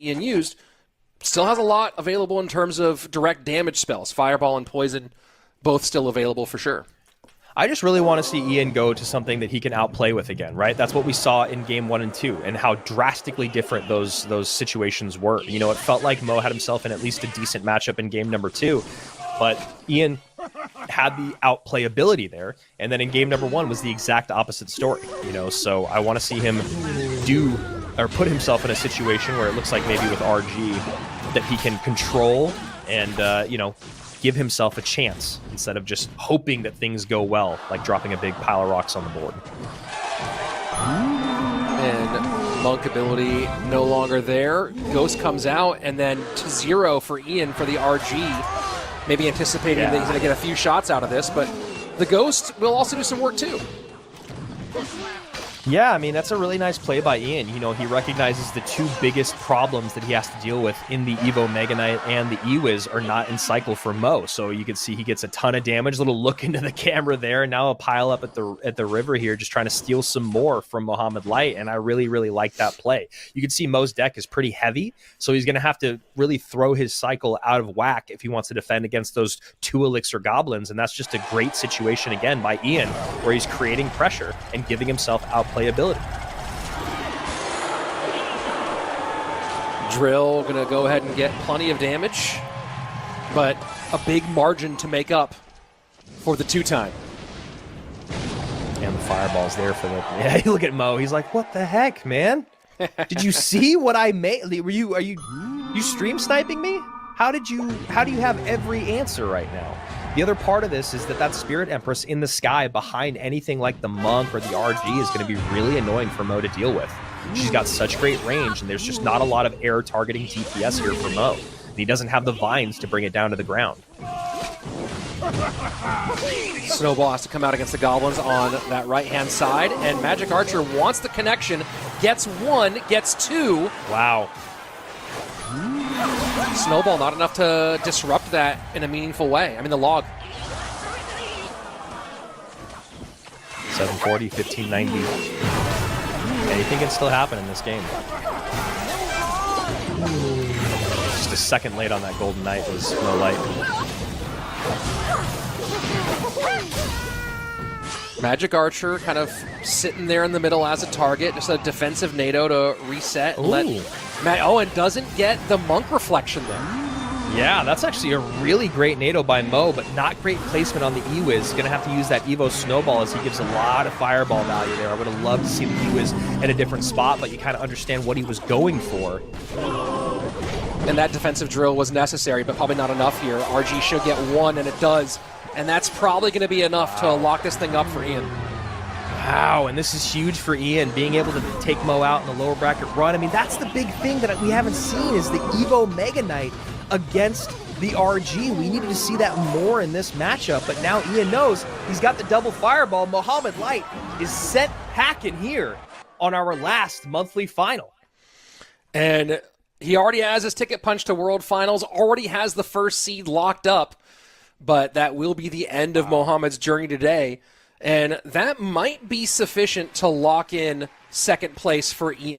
Ian used, still has a lot available in terms of direct damage spells. Fireball and Poison, both still available for sure. I just really want to see Ian go to something that he can outplay with again, right? That's what we saw in game 1 and 2, and how drastically different those situations were. You know, it felt like Mo had himself in at least a decent matchup in game number 2, but Ian had the outplay ability there, and then in game number 1 was the exact opposite story. You know, so I want to see him do or put himself in a situation where it looks like maybe with RG that he can control and you know, give himself a chance instead of just hoping that things go well, like dropping a big pile of rocks on the board. And Monk ability no longer there. Ghost comes out, and then to 0 for Ian for the RG. Maybe anticipating that he's going to get a few shots out of this, but the Ghost will also do some work too. Yeah, I mean, that's a really nice play by Ian. You know, he recognizes the two biggest problems that he has to deal with in the Evo Mega Knight and the Ewiz are not in cycle for Mo. So you can see he gets a ton of damage. Little look into the camera there. Now a pile up at the river here, just trying to steal some more from Mohamed Light. And I really, really like that play. You can see Mo's deck is pretty heavy, so he's going to have to really throw his cycle out of whack if he wants to defend against those 2 Elixir Goblins. And that's just a great situation again by Ian, where he's creating pressure and giving himself outplayability. Drill going to go ahead and get plenty of damage, but a big margin to make up for the 2-time. And the fireball's there for the... Yeah, you look at Mo. He's like, what the heck, man? Did you see what I made? Are you stream sniping me? How do you have every answer right now? The other part of this is that Spirit Empress in the sky behind anything like the Monk or the RG is going to be really annoying for Mo to deal with. She's got such great range, and there's just not a lot of air targeting DPS here for Mo. And he doesn't have the vines to bring it down to the ground. Snowball has to come out against the Goblins on that right-hand side, and Magic Archer wants the connection, gets 1, gets 2. Wow. Snowball not enough to disrupt that in a meaningful way. I mean, the log. 740, 1590. Anything can still happen in this game. Just a second late on that Golden Knight was no light. Magic Archer kind of sitting there in the middle as a target, just a defensive NATO to reset. And doesn't get the Monk reflection there. Yeah, that's actually a really great NATO by Mo, but not great placement on the Ewiz. Going to have to use that Evo Snowball as he gives a lot of fireball value there. I would have loved to see the Ewiz in a different spot, but you kind of understand what he was going for. And that defensive drill was necessary, but probably not enough here. RG should get 1, and it does. And that's probably going to be enough to lock this thing up for Ian. Wow, and this is huge for Ian, being able to take Mo out in the lower bracket run. I mean, that's the big thing that we haven't seen is the Evo Mega Knight against the RG. We needed to see that more in this matchup, but now Ian knows he's got the double fireball. Mohamed Light is sent packing here on our last monthly final. And he already has his ticket punched to World Finals, already has the first seed locked up, but that will be the end of Mohamed's journey today. And that might be sufficient to lock in second place for Ian.